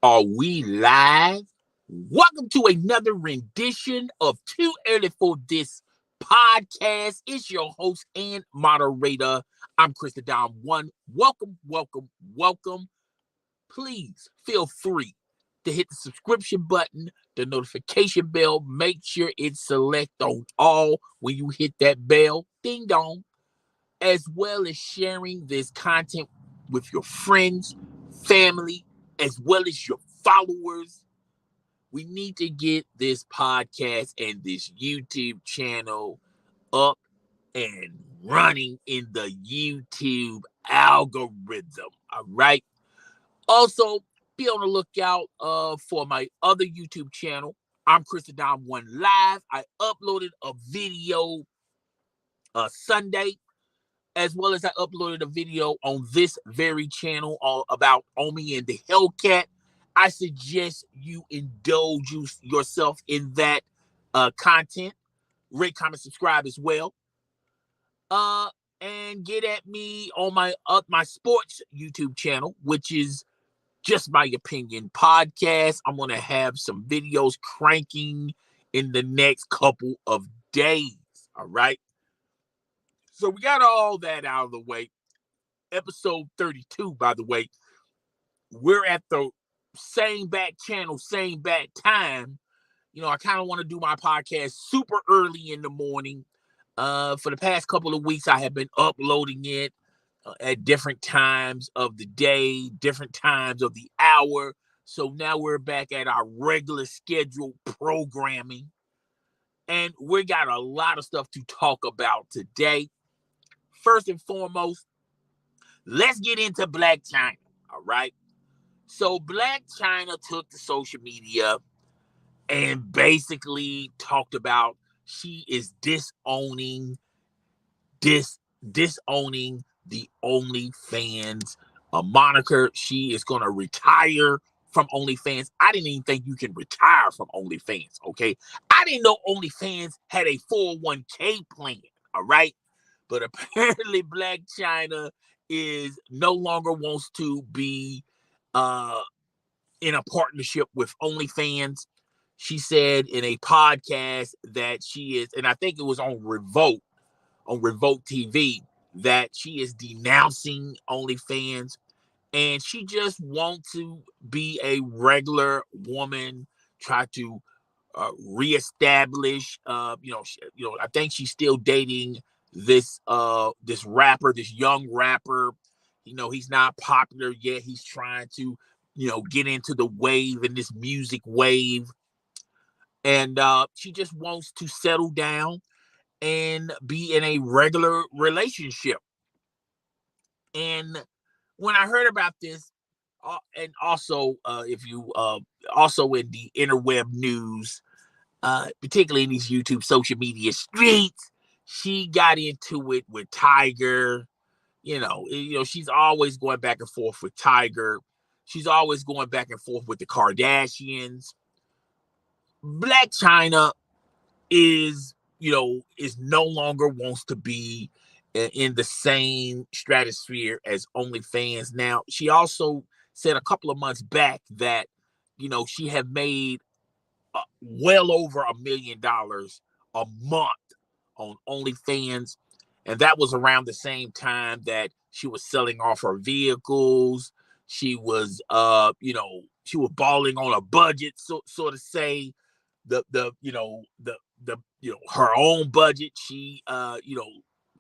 Are we live? Welcome to another rendition of Too Early for This podcast. It's your host and moderator. I'm Chris the Dom One. Welcome. Please feel free to hit the subscription button, the notification bell. Make sure it's select on all when you hit that bell. Ding dong. As well as sharing this content with your friends, family, as well as your followers. We need to get this podcast and this YouTube channel up and running in the YouTube algorithm. All right. Also, be on the lookout for my other YouTube channel. I'm Chris the Dom One Live. I uploaded a video Sunday, as well as I uploaded a video on this very channel about Omi and the Hellcat. I suggest you indulge yourself in that content. Rate, comment, subscribe as well. And get at me on my sports YouTube channel, which is Just My Opinion podcast. I'm going to have some videos cranking in the next couple of days. All right. So we got all that out of the way. Episode 32, by the way. We're at the same back channel, same back time. You know, I kind of want to do my podcast super early in the morning. For the past couple of weeks, I have been uploading it at different times of the day, different times of the hour. So now we're back at our regular scheduled programming. And we got a lot of stuff to talk about today. First and foremost, let's get into Blac Chyna, all right? So Blac Chyna took to social media and basically talked about she is disowning the OnlyFans moniker. She is going to retire from OnlyFans. I didn't even think you can retire from OnlyFans, okay? I didn't know OnlyFans had a 401k plan, all right? But apparently Blac Chyna is no longer wants to be in a partnership with OnlyFans. She said in a podcast that she is, and I think it was on Revolt TV, that she is denouncing OnlyFans and she just wants to be a regular woman, try to reestablish. I think she's still dating this rapper, this young rapper. You know, he's not popular yet. He's trying to, get into the wave and this music wave. And she just wants to settle down and be in a regular relationship. And when I heard about this, and also if you also in the interweb news, particularly in these YouTube social media streets, she got into it with Tiger. She's always going back and forth with Tiger. She's always going back and forth with the Kardashians. Blac Chyna is no longer wants to be in the same stratosphere as OnlyFans. Now, she also said a couple of months back that, she had made well over $1 million a month on OnlyFans. And that was around the same time that she was selling off her vehicles. She was, she was balling on a budget, so to say. Her own budget. She,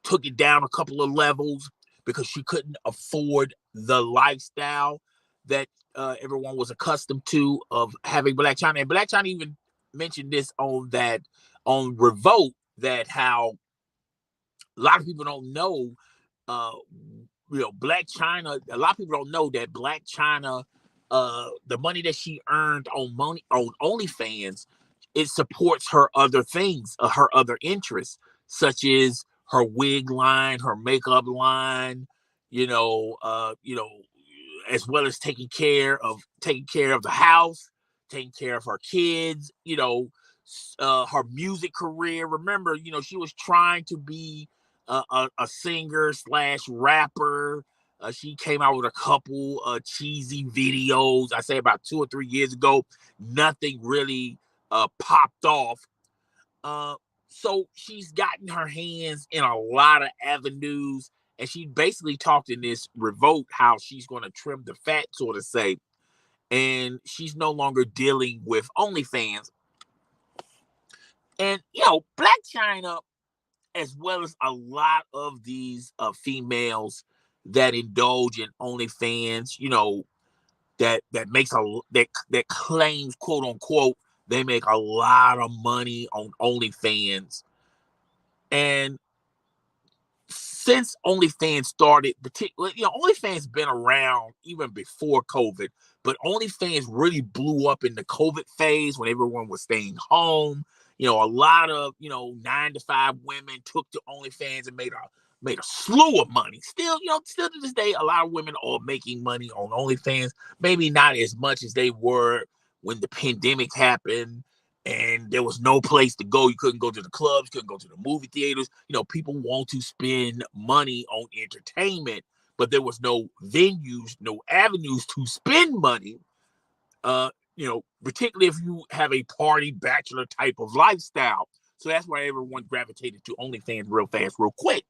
took it down a couple of levels because she couldn't afford the lifestyle that everyone was accustomed to of having Blac Chyna. And Blac Chyna even mentioned this on Revolt, that how a lot of people don't know, Blac Chyna. A lot of people don't know that Blac Chyna, the money that she earned on OnlyFans, it supports her other things, her other interests, such as her wig line, her makeup line, as well as taking care of the house, taking care of her kids, her music career. Remember, she was trying to be a singer / rapper. She came out with a couple cheesy videos. I say about 2 or 3 years ago. Nothing really popped off. Uh, so she's gotten her hands in a lot of avenues, and she basically talked in this revolt how she's going to trim the fat, sort of say, and she's no longer dealing with OnlyFans. And Black China, as well as a lot of these females that indulge in OnlyFans, that makes that claims, quote unquote, they make a lot of money on OnlyFans. And since OnlyFans started, particularly, OnlyFans been around even before COVID, but OnlyFans really blew up in the COVID phase when everyone was staying home. A lot of 9 to 5 women took to OnlyFans and made a slew of money. Still to this day, a lot of women are making money on OnlyFans. Maybe not as much as they were when the pandemic happened and there was no place to go. You couldn't go to the clubs, couldn't go to the movie theaters. People want to spend money on entertainment, but there was no venues, no avenues to spend money. Particularly if you have a party bachelor type of lifestyle. So that's why everyone gravitated to OnlyFans real fast, real quick.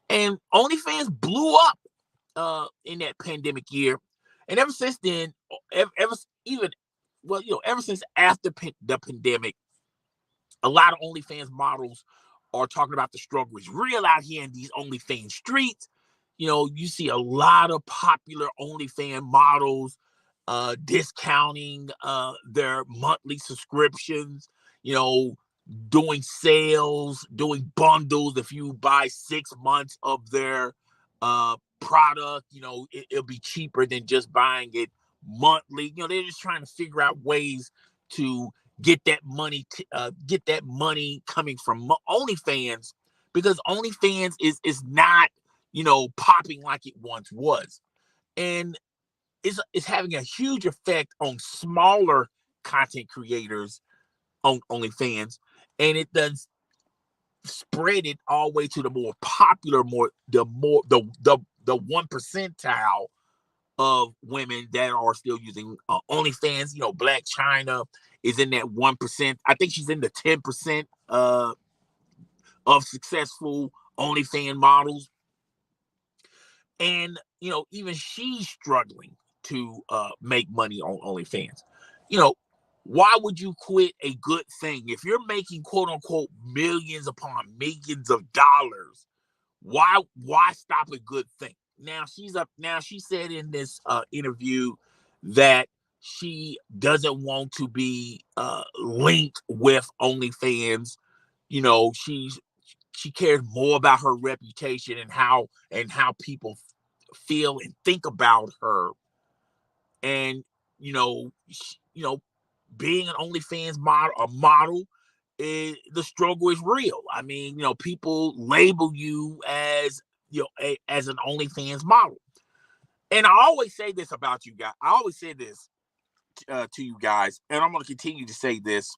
And OnlyFans blew up in that pandemic year. And ever since then, ever since after the pandemic, a lot of OnlyFans models are talking about the struggle is real out here in these OnlyFans streets. You see a lot of popular OnlyFans models discounting their monthly subscriptions, doing sales, doing bundles. If you buy 6 months of their product, it'll be cheaper than just buying it monthly. They're just trying to figure out ways to get that money coming from OnlyFans, because OnlyFans is not popping like it once was, and it's having a huge effect on smaller content creators on OnlyFans, and it does spread it all the way to the more popular, the 1 percentile of women that are still using OnlyFans. Black China is in that 1%. I think she's in the 10% of successful OnlyFans models. And, even she's struggling to make money on OnlyFans. Why would you quit a good thing? If you're making, quote unquote, millions upon millions of dollars, why stop a good thing? Now she said in this interview that she doesn't want to be linked with OnlyFans. She cares more about her reputation and how people feel and think about her. And being an OnlyFans model, the struggle is real. I mean, people label you as as an OnlyFans model. And I always say this about you guys. I always say this to you guys, and I'm going to continue to say this,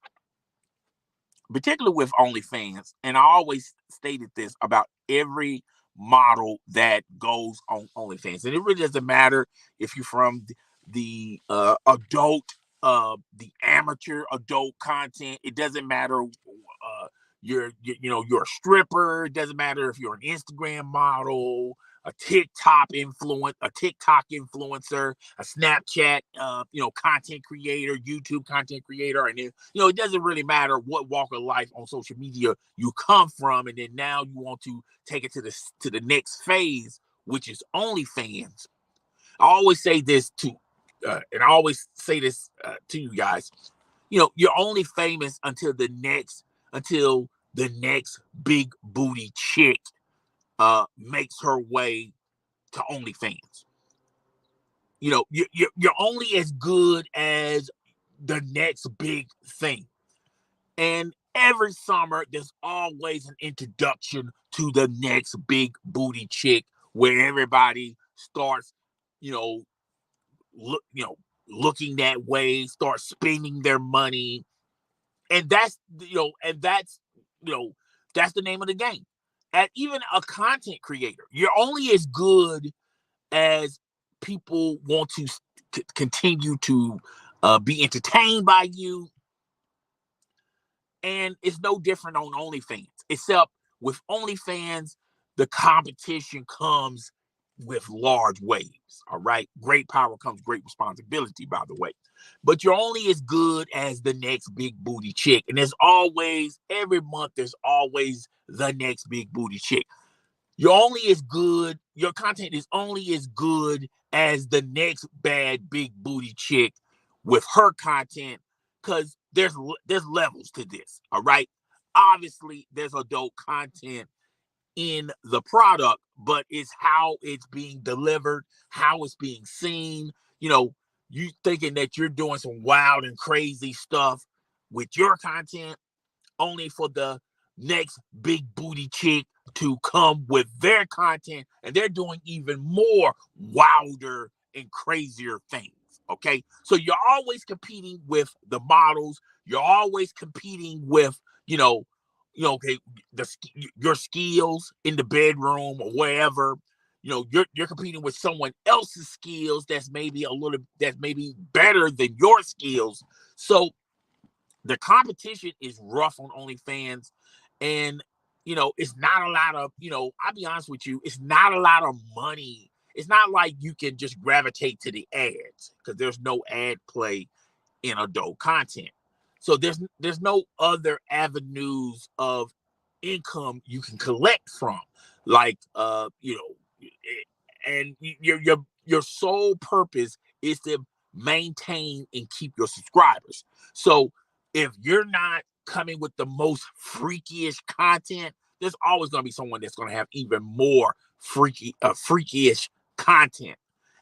particularly with OnlyFans. And I always stated this about every model that goes on OnlyFans. And it really doesn't matter if you're from the adult, the amateur adult content. It doesn't matter. You're a stripper. It doesn't matter if you're an Instagram model, a TikTok influencer, a Snapchat, content creator, YouTube content creator, and then, it doesn't really matter what walk of life on social media you come from, and then now you want to take it to the next phase, which is OnlyFans. I always say this to you guys. You're only famous until the next big booty chick makes her way to OnlyFans. You're only as good as the next big thing. And every summer, there's always an introduction to the next big booty chick where everybody starts, looking that way, start spending their money. And that's the name of the game. And even a content creator, you're only as good as people want to continue to be entertained by you. And it's no different on OnlyFans, except with OnlyFans, the competition comes with large waves. All right. Great power comes great responsibility, by the way. But you're only as good as the next big booty chick. And there's always, every month, there's always the next big booty chick. You're only as good, your content is only as good as the next bad big booty chick with her content, because there's levels to this. All right. Obviously, there's adult content in the product, but it's how it's being delivered, how it's being seen. You thinking that you're doing some wild and crazy stuff with your content, only for the next big booty chick to come with their content, and they're doing even more wilder and crazier things. Okay, so you're always competing with the models. You're always competing with, okay, your skills in the bedroom or wherever. You're competing with someone else's skills that's maybe better than your skills. So the competition is rough on OnlyFans, and it's not a lot of, I'll be honest with you, it's not a lot of money. It's not like you can just gravitate to the ads, because there's no ad play in adult content. So there's no other avenues of income you can collect from, like and your sole purpose is to maintain and keep your subscribers. So if you're not coming with the most freakish content, there's always going to be someone that's going to have even more freakish content.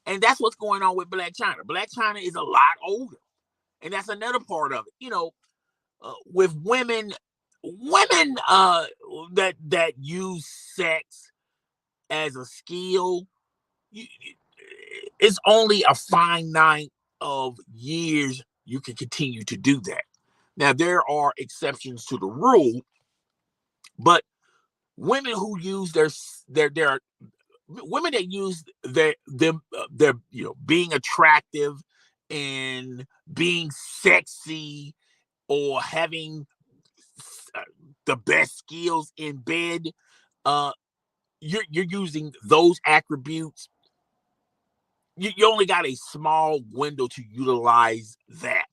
And that's what's going on with Blac Chyna. Blac Chyna is a lot older. And that's another part of it. With women that use sex as a skill, it's only a finite of years you can continue to do that. Now, there are exceptions to the rule, but women who use their women that use their being attractive and being sexy, or having the best skills in bed, you're using those attributes. You only got a small window to utilize that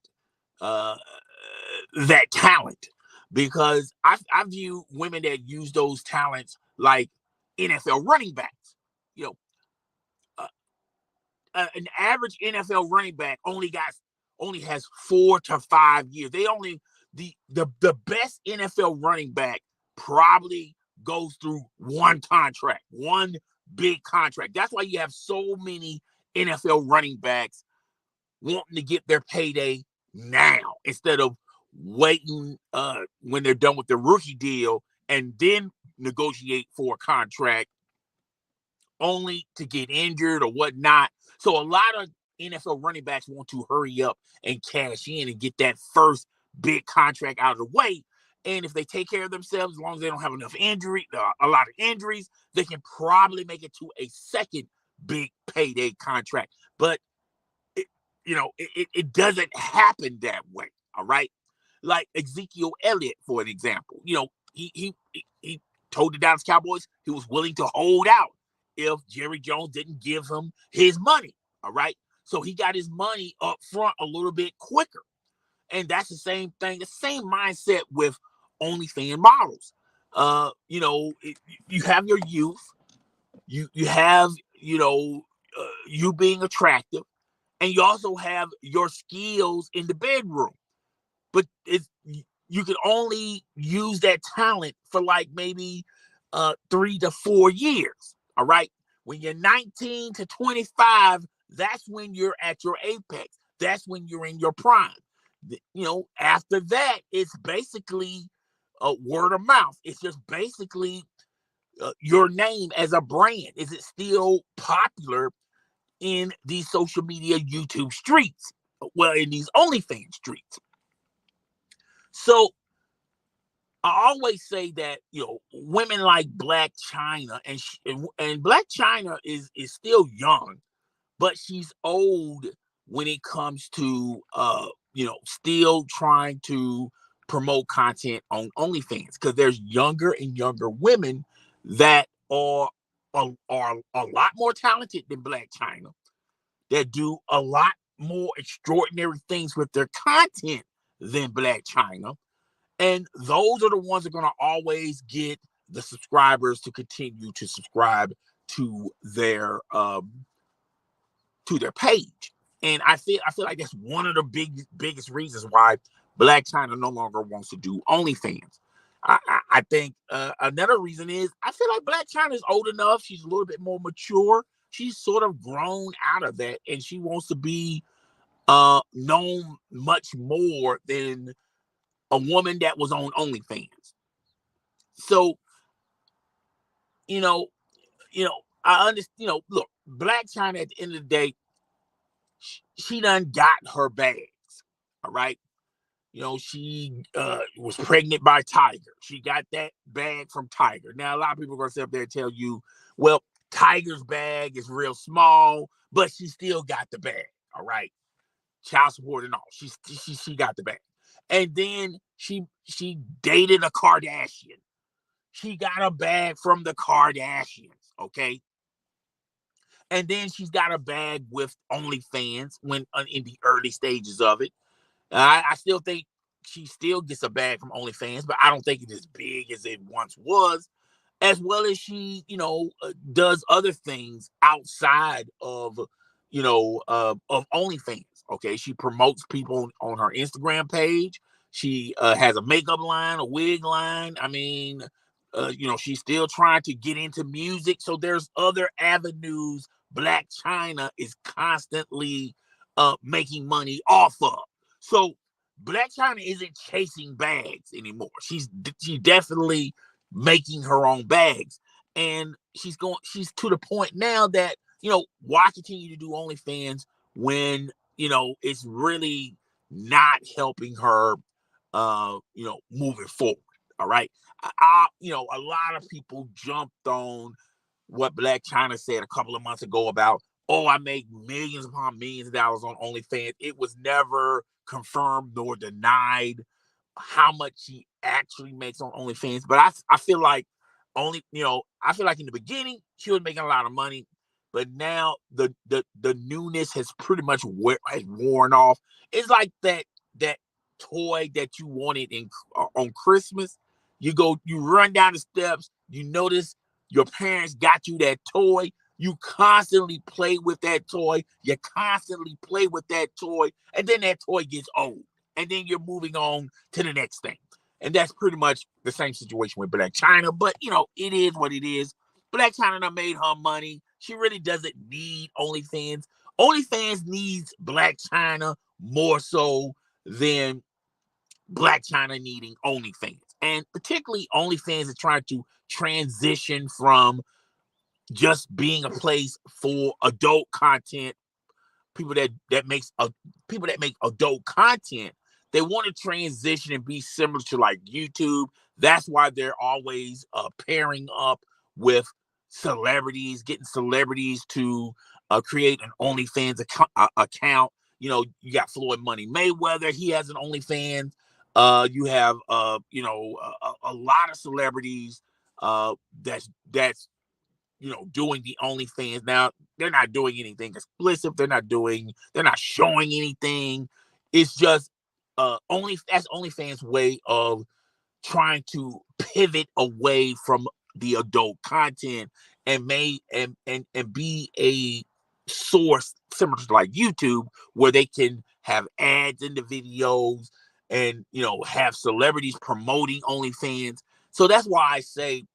talent, because I view women that use those talents like NFL running backs. You know, an average NFL running back only has 4 to 5 years. The best NFL running back probably goes through one big contract. That's why you have so many NFL running backs wanting to get their payday now, instead of waiting when they're done with the rookie deal and then negotiate for a contract, only to get injured or whatnot. So a lot of NFL running backs want to hurry up and cash in and get that first big contract out of the way. And if they take care of themselves, as long as they don't have a lot of injuries, they can probably make it to a second big payday contract. But it doesn't happen that way. All right. Like Ezekiel Elliott, for an example. He told the Dallas Cowboys he was willing to hold out if Jerry Jones didn't give him his money. All right. So he got his money up front a little bit quicker. And that's the same thing, the same mindset with OnlyFans models. You have your youth, you have, you being attractive, and you also have your skills in the bedroom. But you can only use that talent for like maybe 3 to 4 years. All right. When you're 19 to 25, that's when you're at your apex. That's when you're in your prime. After that, it's basically word of mouth. It's just basically your name as a brand. Is it still popular in these social media YouTube streets? Well, in these OnlyFans streets. So I always say that women like Black China, and Black China is still young, but she's old when it comes to still trying to promote content on OnlyFans, because there's younger and younger women that are a lot more talented than Black China, that do a lot more extraordinary things with their content than Black China. And those are the ones that are going to always get the subscribers to continue to subscribe to their page. And I feel like that's one of the biggest reasons why Black China no longer wants to do OnlyFans. I think another reason is I feel like Black China is old enough. She's a little bit more mature. She's sort of grown out of that, and she wants to be known much more than a woman that was on OnlyFans. So, you know, I understand. Look, Black China at the end of the day, she done got her bags. All right. She was pregnant by Tiger. She got that bag from Tiger. Now, a lot of people are going to sit up there and tell you, well, Tiger's bag is real small, but she still got the bag. All right. Child support and all. She got the bag. And then she dated a Kardashian. She got a bag from the Kardashians. Okay. And then she's got a bag with OnlyFans when in the early stages of it. I still think she still gets a bag from OnlyFans, but I don't think it's as big as it once was. As well as she, does other things outside of, of OnlyFans. Okay, she promotes people on her Instagram page. She has a makeup line, a wig line. I mean, she's still trying to get into music. So there's other avenues Black China is constantly making money off of. So Black China isn't chasing bags anymore. She's definitely making her own bags, and she's to the point now that why continue to do OnlyFans when it's really not helping her moving forward. All right. A lot of people jumped on what Black China said a couple of months ago about, oh, I make millions upon millions of dollars on OnlyFans. It was never confirmed nor denied how much she actually makes on OnlyFans. But I feel like I feel like in the beginning she was making a lot of money, but now the newness has pretty much worn off. It's like that toy that you wanted on Christmas. You run down the steps, you notice your parents got you that toy. You constantly play with that toy. You constantly play with that toy. And then that toy gets old. And then you're moving on to the next thing. And that's pretty much the same situation with Black China. But, it is what it is. Black China done made her money. She really doesn't need OnlyFans. OnlyFans needs Black China more so than Black China needing OnlyFans. And particularly OnlyFans is trying to transition from just being a place for adult content, people that make adult content. They want to transition and be similar to like YouTube. That's why they're always pairing up with celebrities, getting celebrities to create an OnlyFans account. You got Floyd Money Mayweather. He has an OnlyFans. You have a lot of celebrities that's doing the OnlyFans. Now, they're not doing anything explicit. They're not showing anything. It's just that's OnlyFans' way of trying to pivot away from the adult content and be a source similar to like YouTube, where they can have ads in the videos and have celebrities promoting OnlyFans. So that's why I say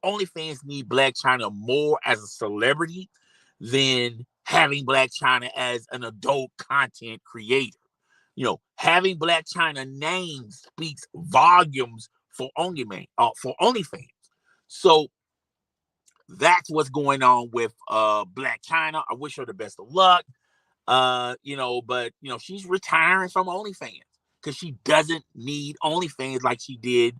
OnlyFans need Black China more as a celebrity than having Black China as an adult content creator. Having Black China name speaks volumes for OnlyFans. So that's what's going on with Black China. I wish her the best of luck. But she's retiring from OnlyFans because she doesn't need OnlyFans like she did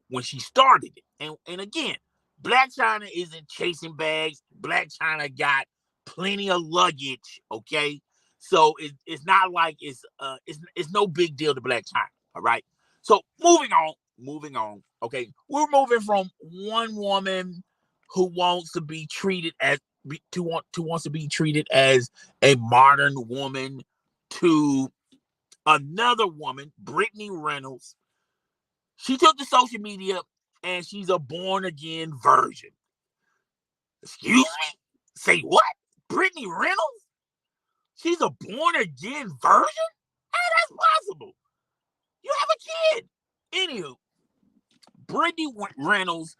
when she started it. And again, Black China isn't chasing bags. Black China got plenty of luggage, okay? So it's not like it's no big deal to Black China, all right? So moving on, okay? We're moving from one woman who wants to be treated as wants to be treated as a modern woman to another woman, Brittany Reynolds. She took to social media and she's a born again virgin. Excuse me? Say what? Brittany Reynolds? She's a born again virgin? How that's possible? You have a kid. Anywho, Brittany Reynolds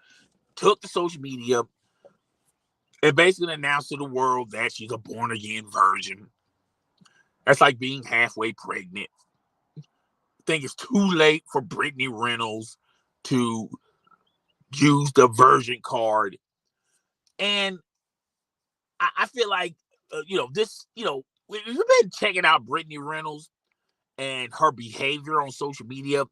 took to social media and basically announced to the world that she's a born again virgin. That's like being halfway pregnant. I think it's too late for Brittany Reynolds to use the virgin card. And I feel like, if you've been checking out Brittany Reynolds and her behavior on social media,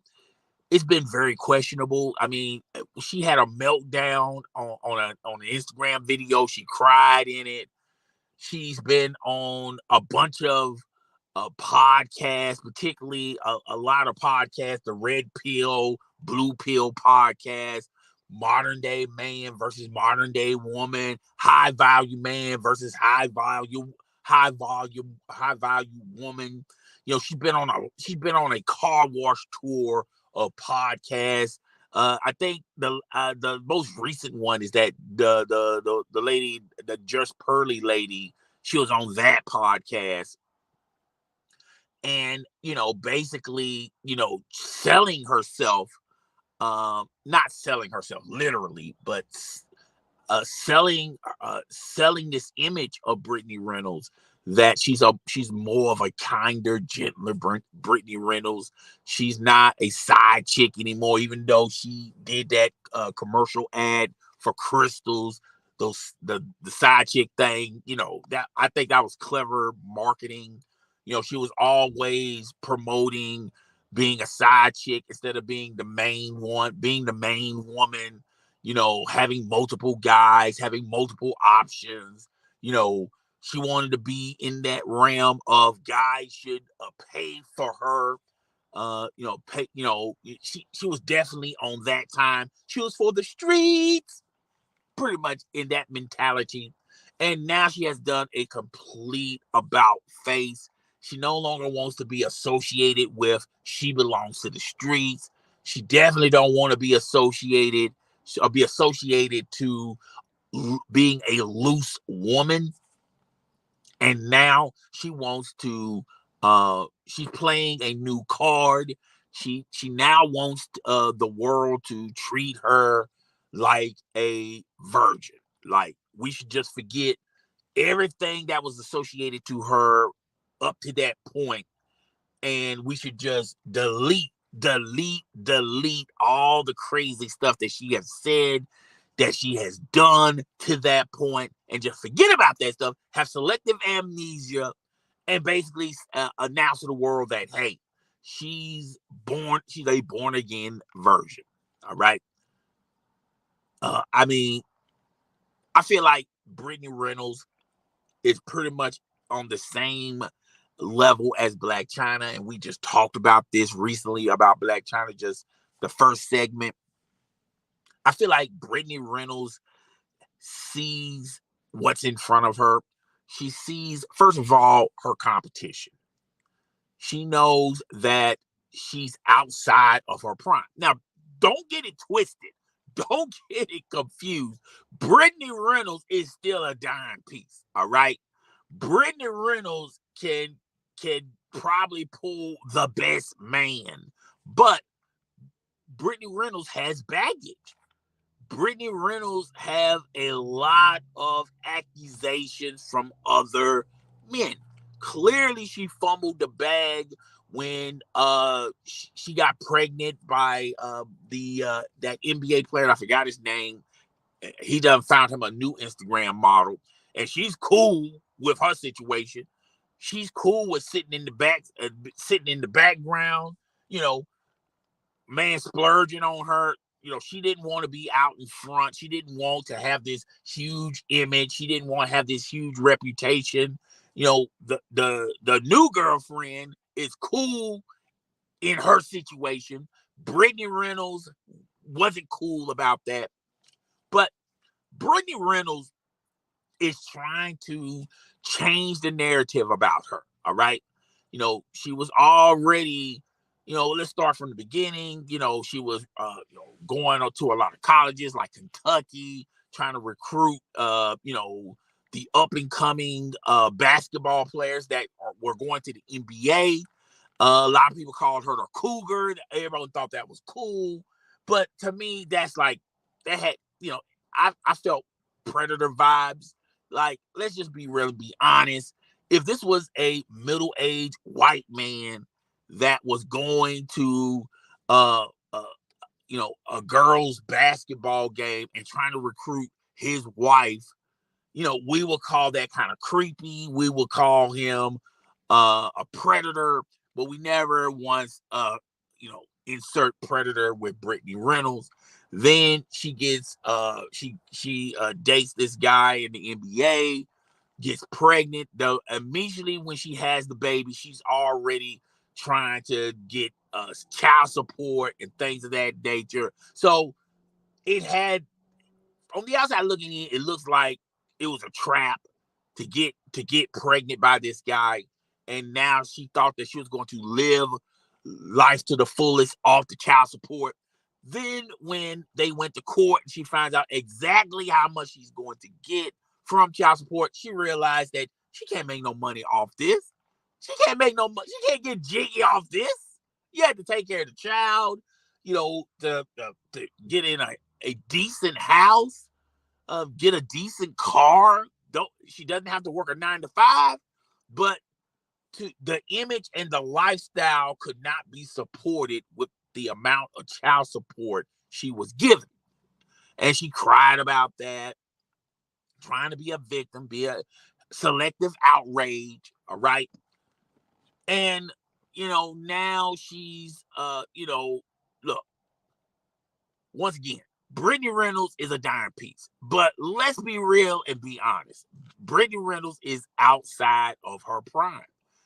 it's been very questionable. I mean, she had a meltdown on an Instagram video. She cried in it. She's been on a bunch of podcasts, particularly a lot of podcasts, the Red Pill, Blue Pill podcast, Modern Day Man versus Modern Day Woman, High Value Man versus High Value Woman. She's been on a car wash tour of podcasts. I think the most recent one is that the lady, the Just Pearly lady, she was on that podcast. And, basically, selling herself, not selling herself literally, but selling this image of Brittany Reynolds, that she's more of a kinder, gentler Brittany Reynolds. She's not a side chick anymore, even though she did that commercial ad for crystals, the side chick thing. That I think that was clever marketing. She was always promoting being a side chick instead of being the main woman, having multiple guys, having multiple options. She wanted to be in that realm of guys should pay for her. She was definitely on that time. She was for the streets, pretty much in that mentality. And now she has done a complete about face. She no longer wants to be associated with she belongs to the streets. She definitely don't want to be associated to being a loose woman. And now she wants to she's playing a new card. She now wants the world to treat her like a virgin. Like, we should just forget everything that was associated to her up to that point, and we should just delete all the crazy stuff that she has said, that she has done to that point, and just forget about that stuff, have selective amnesia, and basically announce to the world that, hey, she's a born again virgin. All right. I mean, I feel like Brittany Reynolds is pretty much on the same level as Black Chyna, and we just talked about this recently about Black Chyna, just the first segment. I feel like Brittany Reynolds sees what's in front of her. She sees, first of all, her competition. She knows that she's outside of her prime. Now, don't get it twisted. Don't get it confused. Brittany Reynolds is still a dime piece, all right? Brittany Reynolds can probably pull the best man, but Brittany Reynolds has baggage. Brittany Reynolds have a lot of accusations from other men. Clearly, she fumbled the bag when she got pregnant by that NBA player. I forgot his name. He done found him a new Instagram model, and she's cool with her situation. She's cool with sitting in the background, you know, man splurging on her. She didn't want to be out in front. She didn't want to have this huge image. She didn't want to have this huge reputation. The new girlfriend is cool in her situation. Brittany Reynolds wasn't cool about that. But Brittany Reynolds is trying to change the narrative about her. All right. She was already, let's start from the beginning. She was going to a lot of colleges like Kentucky, trying to recruit, the up and coming basketball players that were going to the NBA. A lot of people called her the Cougar. Everyone thought that was cool. But to me, that's like, that had, I felt Predator vibes. Like, let's just be honest. If this was a middle-aged white man that was going to, a girls' basketball game and trying to recruit his wife, we would call that kind of creepy. We would call him a predator, but we never once, insert predator with Brittany Reynolds. Then she gets, she dates this guy in the NBA, gets pregnant. Though immediately when she has the baby, she's already trying to get child support and things of that nature. So it had, on the outside looking in, it looks like it was a trap to get pregnant by this guy. And now she thought that she was going to live life to the fullest off the child support. Then when they went to court and she finds out exactly how much she's going to get from child support, she realized that she can't make no money off this. She can't make no money. She can't get jiggy off this. You have to take care of the child, to get in a decent house, get a decent car. She doesn't have to work a 9 to 5, but the image and the lifestyle could not be supported with the amount of child support she was given. And she cried about that, trying to be a victim, be a selective outrage. All right. And, now she's, look, once again, Brittany Reynolds is a dime piece. But let's be real and be honest. Brittany Reynolds is outside of her prime.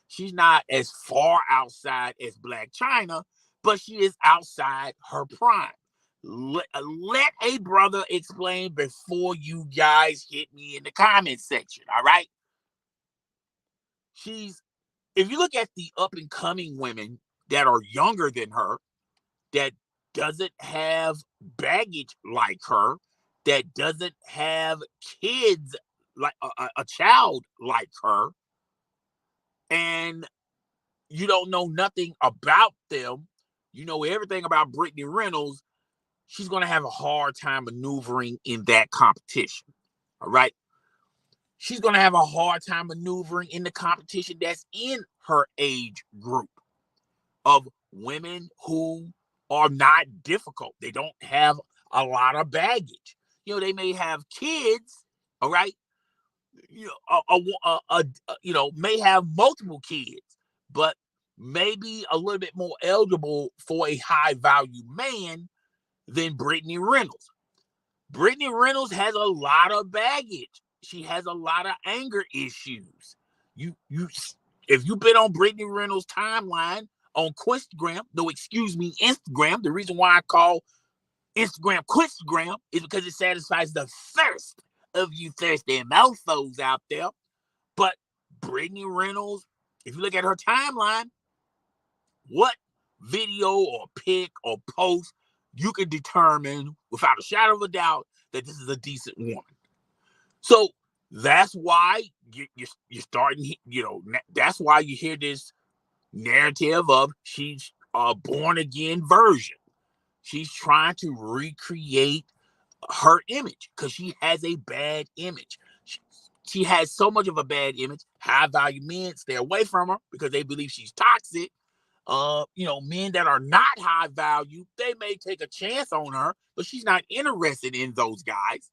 She's not as far outside as Black Chyna, but she is outside her prime. Let a brother explain before you guys hit me in the comment section, all right? If you look at the up-and-coming women that are younger than her, that doesn't have baggage like her, that doesn't have kids like a child like her, and you don't know nothing about them, you know everything about Brittany Reynolds, she's going to have a hard time maneuvering in that competition. All right. She's going to have a hard time maneuvering in the competition that's in her age group of women who are not difficult. They don't have a lot of baggage. They may have kids. All right. May have multiple kids, but maybe a little bit more eligible for a high value man than Brittany Reynolds. Brittany Reynolds has a lot of baggage. She has a lot of anger issues. If you've been on Brittany Reynolds' timeline on Instagram, Instagram, the reason why I call Instagram Quinstagram is because it satisfies the thirst of you thirsty mofos out there. But Brittany Reynolds, if you look at her timeline, what video or pic or post, you can determine without a shadow of a doubt that this is a decent woman. So that's why you're starting, that's why you hear this narrative of she's a born again version. She's trying to recreate her image because she has a bad image. She has so much of a bad image. High value men stay away from her because they believe she's toxic. Men that are not high value, they may take a chance on her, but she's not interested in those guys.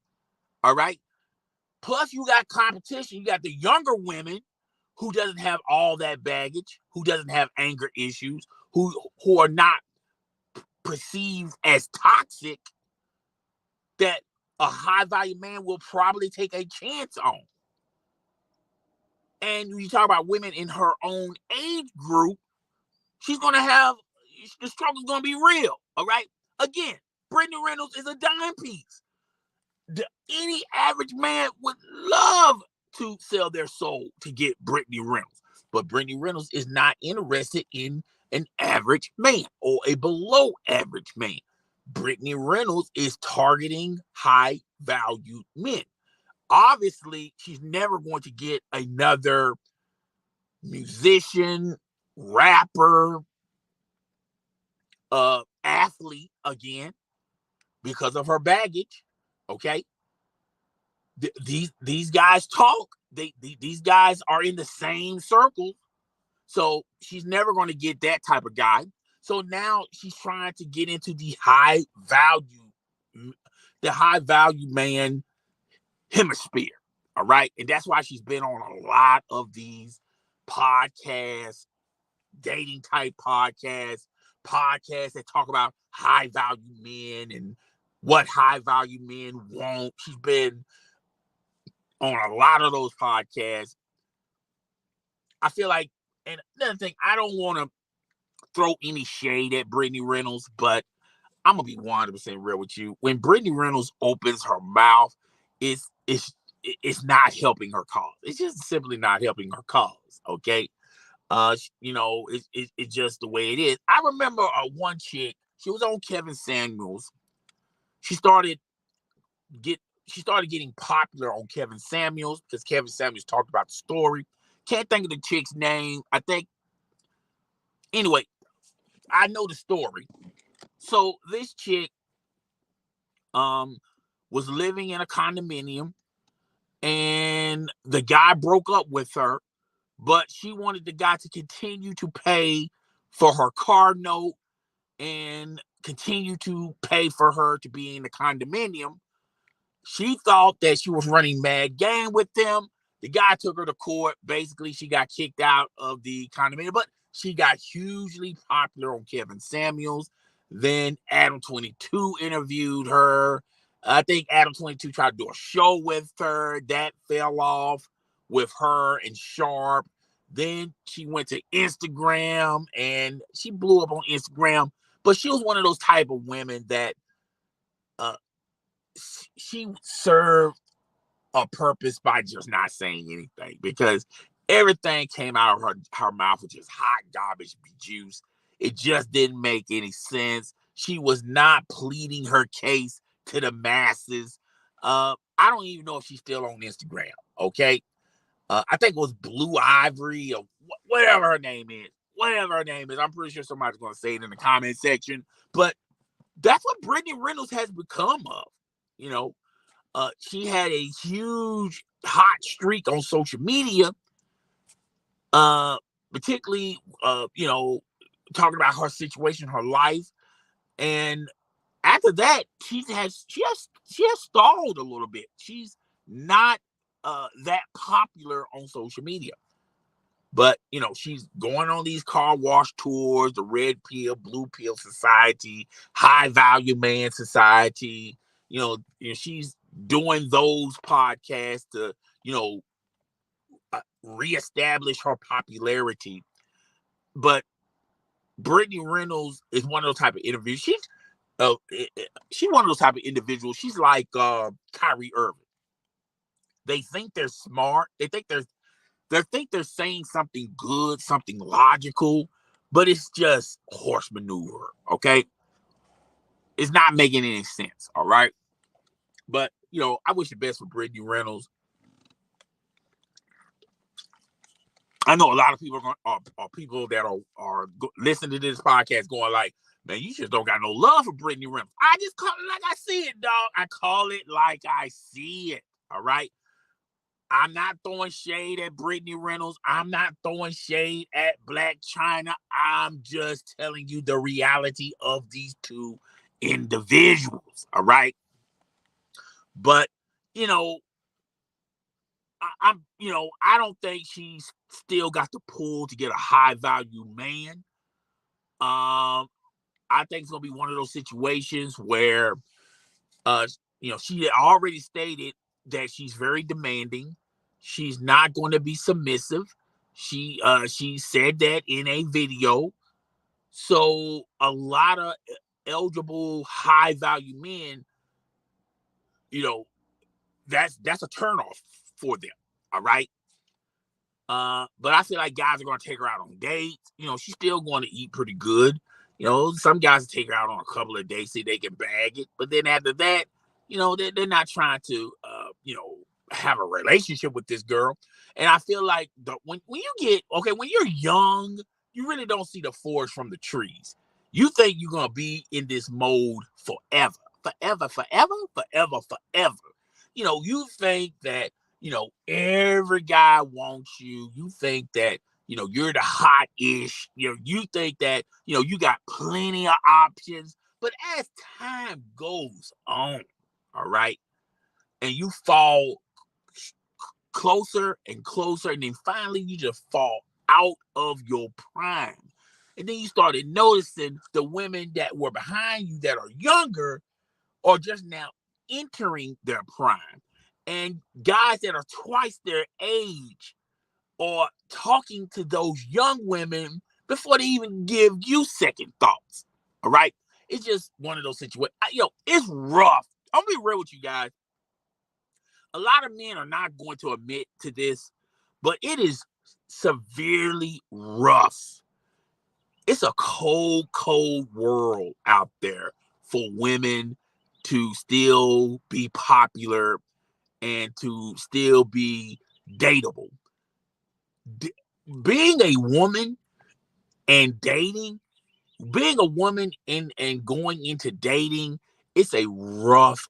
All right. Plus, you got competition. You got the younger women who doesn't have all that baggage, who doesn't have anger issues, who are not perceived as toxic that a high value man will probably take a chance on. And when you talk about women in her own age group, she's going to have, the struggle's going to be real. All right. Again, Brittany Reynolds is a dime piece. Any average man would love to sell their soul to get Brittany Reynolds. But Brittany Reynolds is not interested in an average man or a below average man. Brittany Reynolds is targeting high value men. Obviously, she's never going to get another musician, rapper, athlete again because of her baggage. Okay. These guys talk. These guys are in the same circle. So she's never going to get that type of guy. So now she's trying to get into the high value man hemisphere. All right. And that's why she's been on a lot of these podcasts, dating type podcasts that talk about high value men and what high value men want. She's been on a lot of those podcasts. I feel like, and another thing, I don't want to throw any shade at Brittany Reynolds, but I'm gonna be 100% real with you. When Brittany Reynolds opens her mouth, it's not helping her cause. It's just simply not helping her cause. Okay, it's just the way it is. I remember one chick. She was on Kevin Samuels. She started getting popular on Kevin Samuels because Kevin Samuels talked about the story. Can't think of the chick's name. I think. Anyway, I know the story. So this chick was living in a condominium, and the guy broke up with her, but she wanted the guy to continue to pay for her car note and continue to pay for her to be in the condominium. She thought that she was running mad game with them. The guy took her to court. Basically, she got kicked out of the condominium, but she got hugely popular on Kevin Samuels. Then Adam 22 interviewed her. I think Adam 22 tried to do a show with her. That fell off with her and Sharp. Then she went to Instagram and she blew up on Instagram. But she was one of those type of women that she served a purpose by just not saying anything, because everything came out of her mouth was just hot garbage juice. It just didn't make any sense. She was not pleading her case to the masses. I don't even know if she's still on Instagram. Okay. I think it was Blue Ivory or whatever her name is. Whatever her name is. I'm pretty sure somebody's going to say it in the comment section. But that's what Brittany Reynolds has become of. You know, she had a huge hot streak on social media, particularly, talking about her situation, her life. And after that, she has stalled a little bit. She's not that popular on social media. But, she's going on these car wash tours, the red pill, blue pill society, high value man society. She's doing those podcasts to, reestablish her popularity. But Brittany Reynolds is one of those type of interviews. She's one of those type of individuals. She's like Kyrie Irving. They think they're smart. They think they're saying something good, something logical, but it's just horse maneuver. Okay, it's not making any sense. All right, but I wish the best for Brittany Reynolds. I know a lot of people are people that are listening to this podcast going like, man, you just don't got no love for Brittany Reynolds. I just call it like I see it, dog. I call it like I see it. All right. I'm not throwing shade at Brittany Reynolds. I'm not throwing shade at Black Chyna. I'm just telling you the reality of these two individuals. All right. But, I don't think she's still got the pull to get a high value man. I think it's gonna be one of those situations where she had already stated that she's very demanding. She's not going to be submissive. She said that in a video. So a lot of eligible high value men, you know, that's a turnoff for them. All right. But I feel like guys are going to take her out on dates. She's still going to eat pretty good. Some guys take her out on a couple of dates, see they can bag it. But then after that, they're not trying to, have a relationship with this girl. And I feel like when when you're young, you really don't see the forest from the trees. You think you're going to be in this mode forever, forever, forever, forever, forever. You think that every guy wants you. You think that, you're the hot ish. You think that, you got plenty of options. But as time goes on, all right, and you fall closer and closer, and then finally you just fall out of your prime. And then you started noticing the women that were behind you that are younger are just now entering their prime. And guys that are twice their age are talking to those young women before they even give you second thoughts. All right. It's just one of those situations. It's rough. I'm gonna be real with you guys. A lot of men are not going to admit to this, but it is severely rough. It's a cold, cold world out there for women to still be popular and to still be dateable. Being a woman and dating, being a woman and going into dating, it's a rough.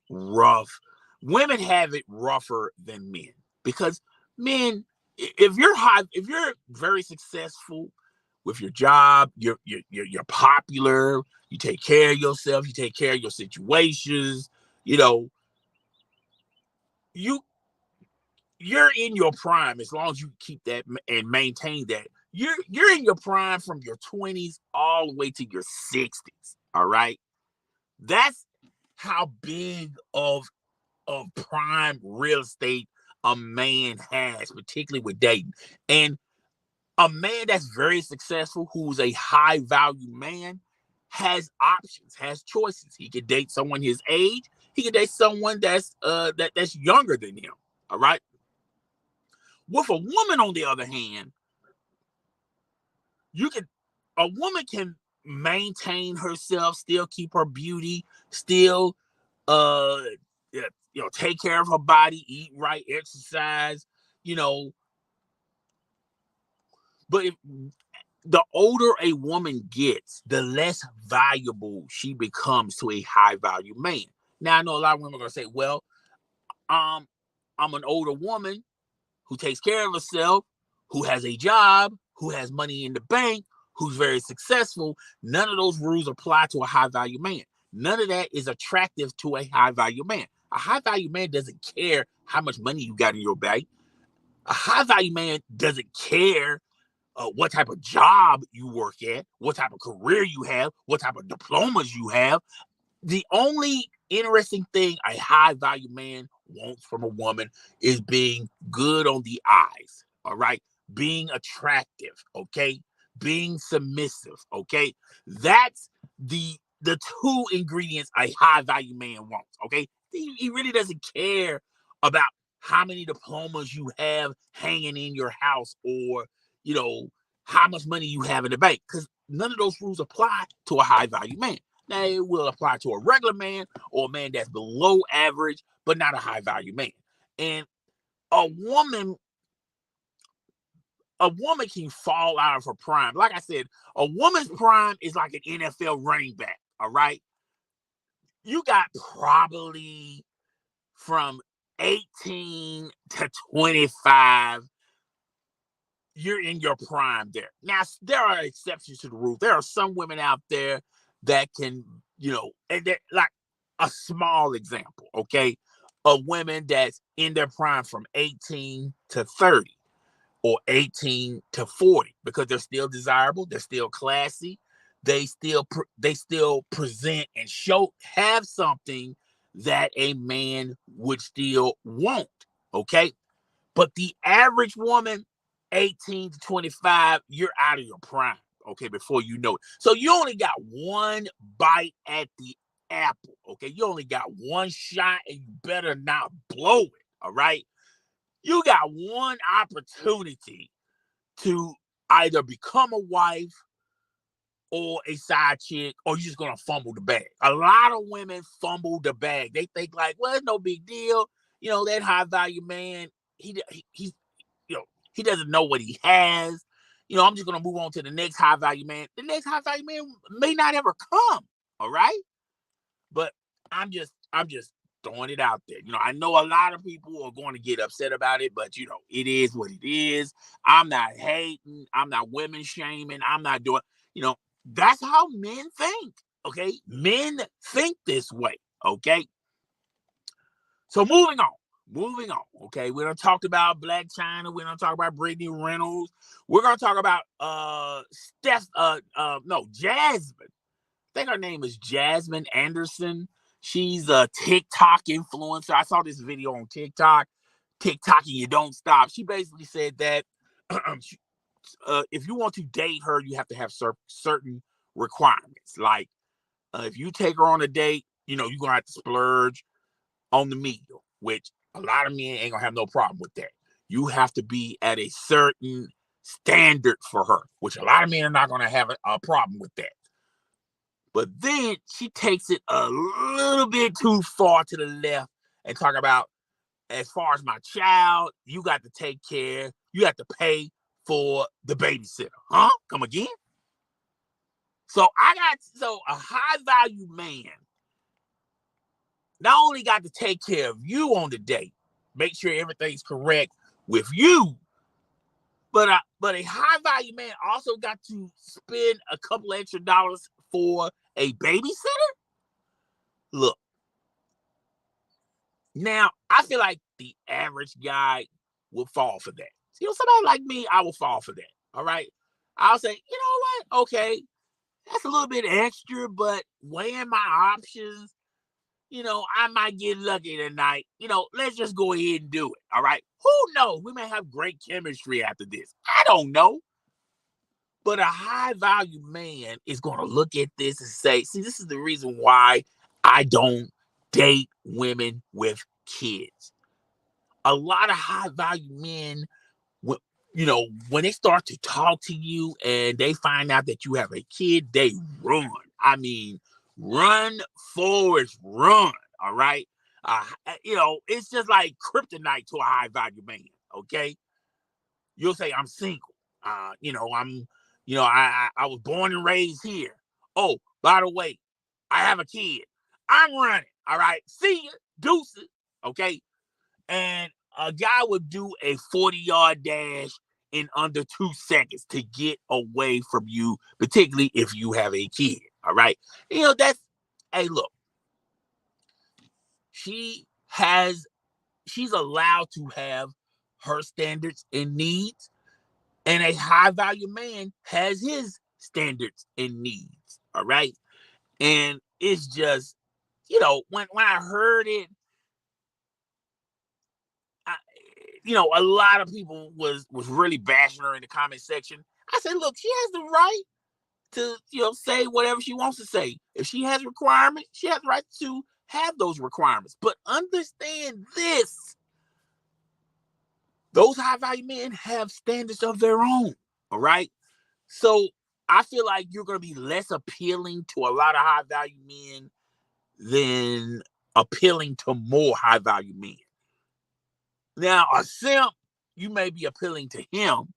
Women have it rougher than men because men, if you're very successful with your job, you're popular, you take care of yourself, you take care of your situations, you you're in your prime as long as you keep that and maintain that. You're in your prime from your 20s all the way to your 60s. All right. That's how big of prime real estate a man has, particularly with dating. And a man that's very successful, who's a high value man, has options, has choices. He can date someone his age. He can date someone that's younger than him. All right. With a woman, on the other hand, a woman can maintain herself, still keep her beauty, still uh take care of her body, eat right, exercise, but the older a woman gets, the less valuable she becomes to a high value man. Now I know a lot of women are gonna say, well, I'm an older woman who takes care of herself, who has a job, who has money in the bank, who's very successful. None of those rules apply to a high value man. None of that is attractive to a high value man. A high value man doesn't care how much money you got in your bank. A high value man doesn't care what type of job you work at, what type of career you have, what type of diplomas you have. The only interesting thing a high value man wants from a woman is being good on the eyes. All right. Being attractive. Okay. Being submissive. Okay. That's the two ingredients a high value man wants. Okay. He really doesn't care about how many diplomas you have hanging in your house or, how much money you have in the bank, because none of those rules apply to a high value man. Now, it will apply to a regular man or a man that's below average, but not a high value man. And a woman can fall out of her prime. Like I said, a woman's prime is like an NFL running back. All right. You got probably from 18 to 25. You're in your prime there. Now, there are exceptions to the rule. There are some women out there that can, and they're like a small example, okay, of women that's in their prime from 18 to 30 or 18 to 40 because they're still desirable, they're still classy, they still present and have something that a man would still want. Okay. But the average woman, 18 to 25, you're out of your prime. Okay. Before you know it. So you only got one bite at the apple. Okay. You only got one shot and you better not blow it. All right. You got one opportunity to either become a wife or a side chick, or you're just gonna fumble the bag. A lot of women fumble the bag. They think like, well, it's no big deal. That high value man, he's he doesn't know what he has. I'm just gonna move on to the next high value man. The next high value man may not ever come. All right. But I'm just throwing it out there. I know a lot of people are going to get upset about it, but it is what it is. I'm not hating. I'm not women shaming. I'm not doing, that's how men think. Okay. Men think this way. Okay. So moving on. Okay. We done talked about Black Chyna. We done talked about Brittany Reynolds. We're gonna talk about Jasmine. I think her name is Jasmine Anderson. She's a TikTok influencer. I saw this video on TikTok. TikToking, you don't stop. She basically said that if you want to date her, you have to have certain requirements. Like if you take her on a date, you're going to have to splurge on the meal, which a lot of men ain't going to have no problem with that. You have to be at a certain standard for her, which a lot of men are not going to have a problem with that. But then she takes it a little bit too far to the left and talk about, as far as my child, you got to take care, you have to pay for the babysitter. Huh? Come again? So a high value man not only got to take care of you on the date, make sure everything's correct with you, but a high value man also got to spend a couple extra dollars for a babysitter. Look, now I feel like the average guy will fall for that. Somebody like me, I will fall for that. All right. I'll say, you know what? Okay, that's a little bit extra, but weighing my options, I might get lucky tonight. Let's just go ahead and do it. All right. Who knows? We may have great chemistry after this. I don't know. But a high value man is going to look at this and say, see, this is the reason why I don't date women with kids. A lot of high value men, when they start to talk to you and they find out that you have a kid, they run. I mean, run, forwards, run. All right. It's just like kryptonite to a high value man. Okay. You'll say, I'm single. I was born and raised here. Oh, by the way, I have a kid. I'm running. All right. See ya. Deuces. Okay. And a guy would do a 40-yard dash in under 2 seconds to get away from you, particularly if you have a kid. All right. Hey, look, she's allowed to have her standards and needs, and a high value man has his standards and needs. All right. And it's just, when I heard it, a lot of people was really bashing her in the comment section. I said, look, she has the right to, say whatever she wants to say. If she has requirements, she has the right to have those requirements. But understand this. Those high value men have standards of their own. All right. So I feel like you're going to be less appealing to a lot of high value men than appealing to more high value men. Now, a simp, you may be appealing to him,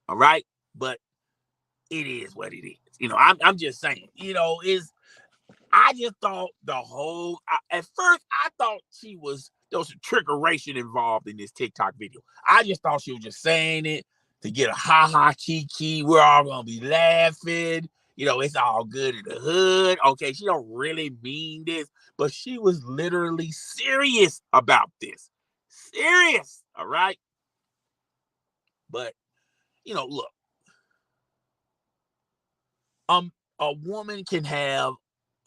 all right, but it is what it is. I'm just saying. I just thought at first I thought there was some trickeration involved in this TikTok video. I just thought she was just saying it to get a ha kiki. We're all gonna be laughing. It's all good in the hood. Okay, she don't really mean this, but she was literally serious about this. Serious, all right? But, look. a woman can have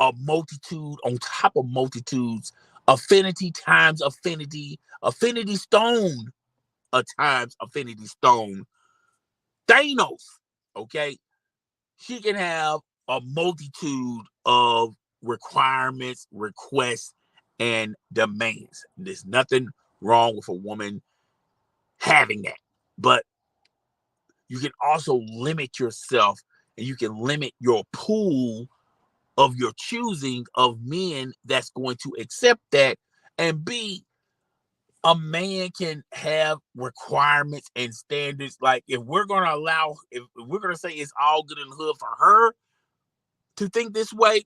a multitude on top of multitudes, affinity times affinity, affinity stone times affinity stone, Thanos, okay? She can have a multitude of requirements, requests, and demands. There's nothing wrong with a woman having that. But you can also limit yourself and you can limit your pool of your choosing of men that's going to accept that. And B, a man can have requirements and standards. Like if we're going to allow, if we're going to say it's all good in the hood for her to think this way,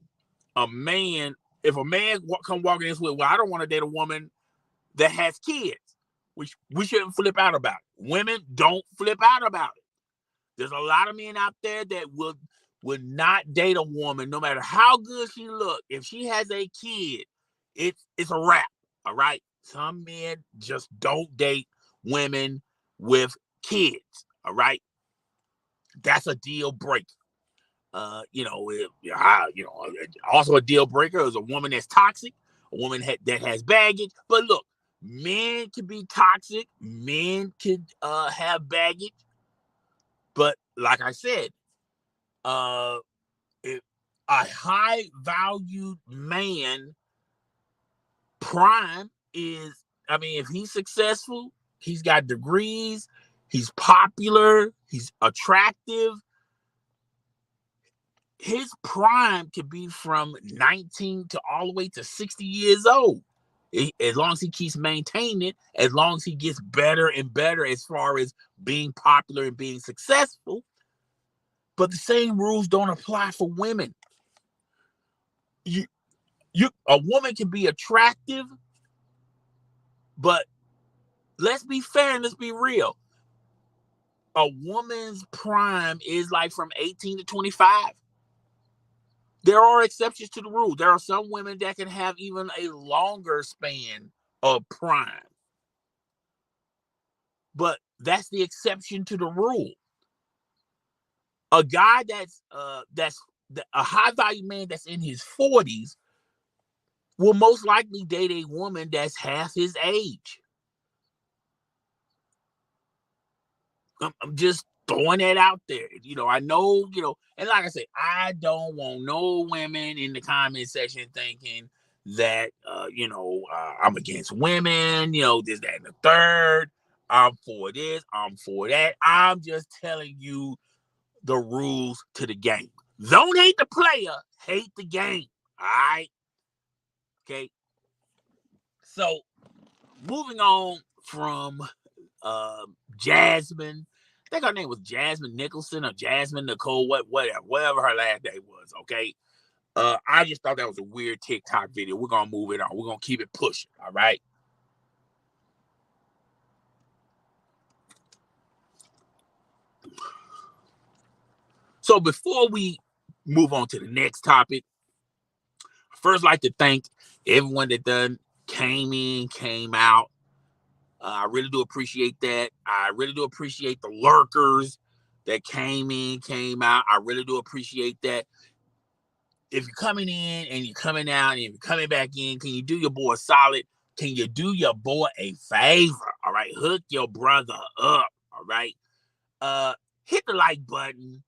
if a man come walking this way, well, I don't want to date a woman that has kids, which we shouldn't flip out about it. Women don't flip out about it. There's a lot of men out there that would not date a woman, no matter how good she look. If she has a kid, it's a wrap. All right. Some men just don't date women with kids. All right. That's a deal breaker. Also a deal breaker is a woman that's toxic, a woman that has baggage. But look, men can be toxic, men can have baggage. But like I said, if a high valued man prime is, I mean, if he's successful, he's got degrees, he's popular, he's attractive. His prime could be from 19 to all the way to 60 years old. As long as he keeps maintaining it, as long as he gets better and better as far as being popular and being successful. But the same rules don't apply for women. A woman can be attractive, but let's be fair and let's be real. A woman's prime is like from 18 to 25. There are exceptions to the rule. There are some women that can have even a longer span of prime. But that's the exception to the rule. A guy that's a high value man that's in his 40s will most likely date a woman that's half his age. I'm just throwing that out there. I know, and like I said, I don't want no women in the comment section thinking that, I'm against women, this, that, and the third. I'm for this, I'm for that. I'm just telling you the rules to the game. Don't hate the player, hate the game. All right? Okay. So, moving on from Jasmine. I think her name was Jasmine Nicholson or Jasmine Nicole, whatever her last name was, okay? I just thought that was a weird TikTok video. We're going to move it on. We're going to keep it pushing, all right? So before we move on to the next topic, first like to thank everyone that done came in, came out. I really do appreciate that. I really do appreciate the lurkers that came in, came out. I really do appreciate that. If you're coming in and you're coming out and you're coming back in, can you do your boy solid? Can you do your boy a favor? All right. Hook your brother up. All right. Hit the like button,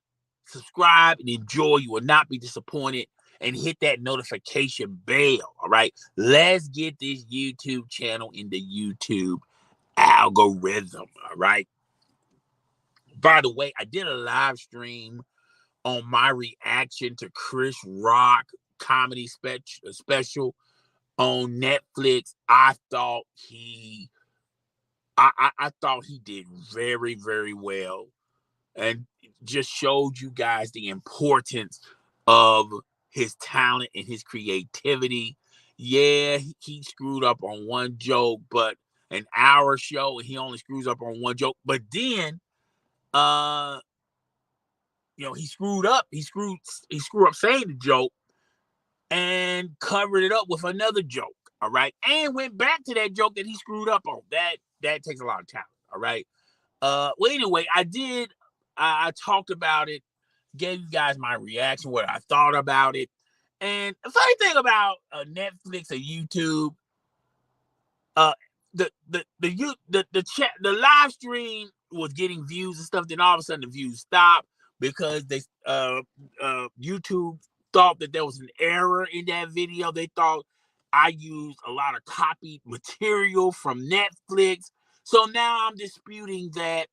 subscribe, and enjoy. You will not be disappointed. And hit that notification bell. All right. Let's get this YouTube channel in the YouTube algorithm. All right. By the way, I did a live stream on my reaction to Chris Rock comedy special on Netflix. I thought he did very, very well, and just showed you guys the importance of his talent and his creativity. Yeah, he screwed up on one joke, but an hour show and he only screws up on one joke. But then he screwed up. He screwed up saying the joke and covered it up with another joke. All right. And went back to that joke that he screwed up on. That takes a lot of talent. All right. Well, anyway, I talked about it gave you guys my reaction, what I thought about it. And the funny thing about Netflix or YouTube, uh, the live stream was getting views and stuff. Then all of a sudden the views stopped because YouTube thought that there was an error in that video. They thought I used a lot of copied material from Netflix. So now I'm disputing that,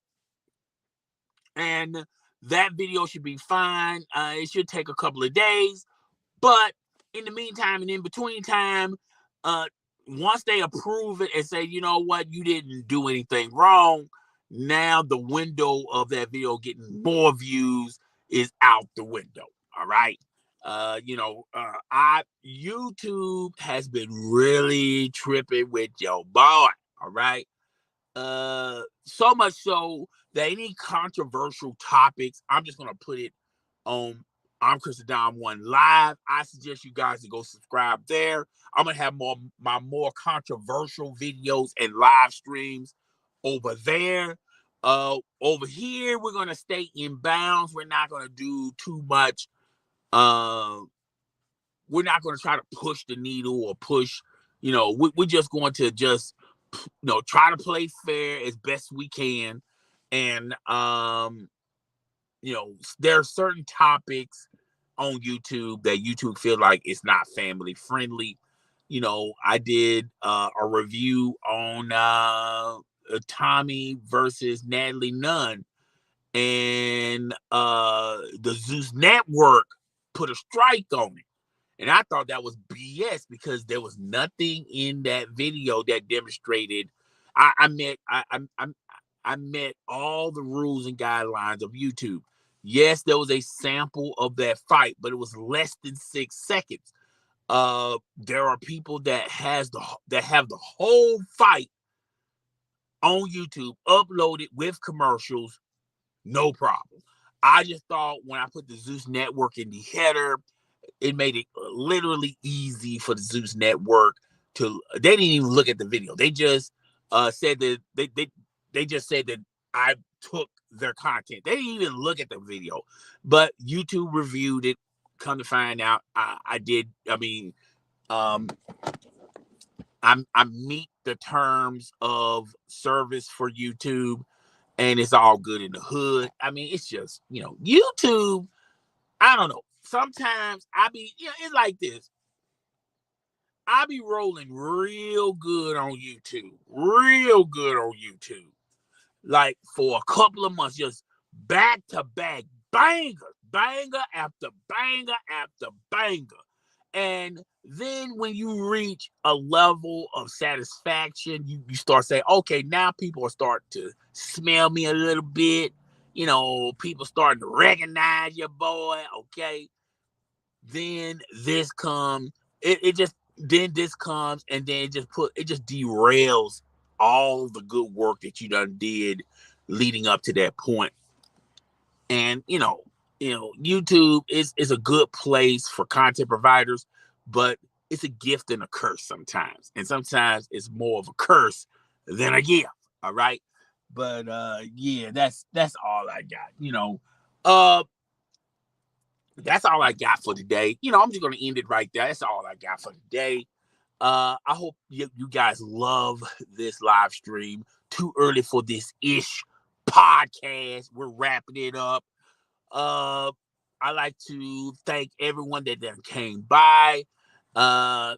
and that video should be fine. It should take a couple of days, but in the meantime and in between time, uh, once they approve it and say, you know what, you didn't do anything wrong, now the window of that video getting more views is out the window. All right. YouTube has been really tripping with your boy. All right. So much so that any controversial topics, I'm just gonna put it on I'm Chris Dom One Live. I suggest you guys to go subscribe there. I'm gonna have more controversial videos and live streams over there. Over here, we're gonna stay in bounds. We're not gonna do too much. We're not gonna try to push the needle or push. We're just going to try to play fair as best we can. And there are certain topics on YouTube that YouTube feel like it's not family friendly. I did a review on Tommy versus Natalie Nunn, and the Zeus Network put a strike on it. And I thought that was BS because there was nothing in that video that demonstrated. I met all the rules and guidelines of YouTube. Yes, there was a sample of that fight, but it was less than 6 seconds. There are people that have the whole fight on YouTube uploaded with commercials, no problem. I just thought when I put the Zeus Network in the header, it made it literally easy for the Zeus Network to. They didn't even look at the video. They just said that they just said that I took their content. They didn't even look at the video, but YouTube reviewed it. Come to find out, I did. I mean, I meet the terms of service for YouTube, and it's all good in the hood. I mean, it's just YouTube. I don't know. Sometimes it's like this. I be rolling real good on YouTube, like for a couple of months, just back to back banger after banger after banger. And then when you reach a level of satisfaction, you start saying, okay, now people are starting to smell me a little bit. People starting to recognize your boy. Okay. Then this comes, this comes, and then it just derails all the good work that you done did leading up to that point. And YouTube is a good place for content providers, but it's a gift and a curse sometimes. And sometimes it's more of a curse than a gift. All right. But yeah, that's all I got. That's all I got for today. I'm just gonna end it right there. That's all I got for today. I hope you guys love this live stream. Too early for this ish podcast. We're wrapping it up. I like to thank everyone that came by. I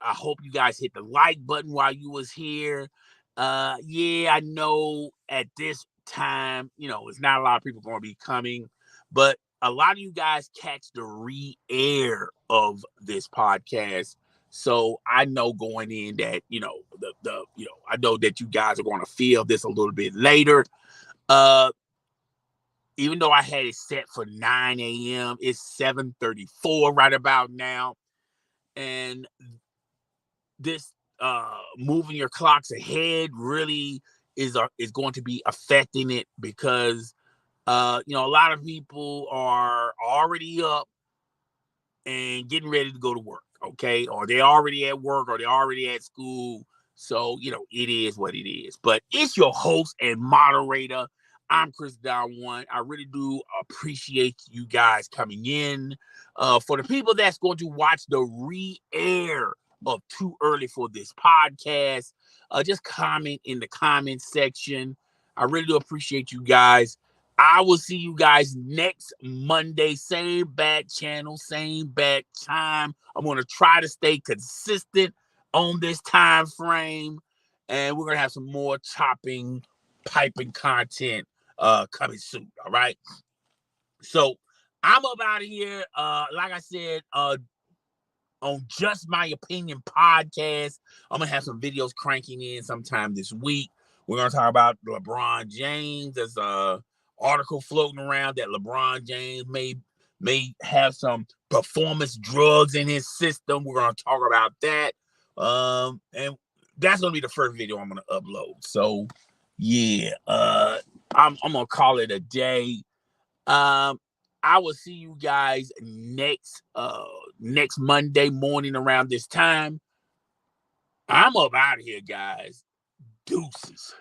hope you guys hit the like button while you was here. Yeah, I know at this time, it's not a lot of people going to be coming, but a lot of you guys catch the re-air of this podcast. So I know going in that, I know that you guys are going to feel this a little bit later. Even though I had it set for 9 a.m., it's 7:34 right about now. And this moving your clocks ahead really is going to be affecting it because a lot of people are already up and getting ready to go to work, okay? Or they're already at work or they're already at school. So, it is what it is. But it's your host and moderator. I'm Chris Down One. I really do appreciate you guys coming in. For the people that's going to watch the re-air of Too Early for This podcast, just comment in the comment section. I really do appreciate you guys. I will see you guys next Monday. Same bad channel, same bad time. I'm going to try to stay consistent on this time frame. And we're going to have some more piping content coming soon. All right. So I'm up out of here. Like I said, on Just My Opinion podcast, I'm gonna have some videos cranking in sometime this week. We're gonna talk about LeBron James. There's a article floating around that LeBron James may have some performance drugs in his system. We're gonna talk about that. And that's gonna be the first video I'm gonna upload. So yeah, I'm gonna call it a day. I will see you guys next Monday morning around this time. I'm up out of here, guys. Deuces.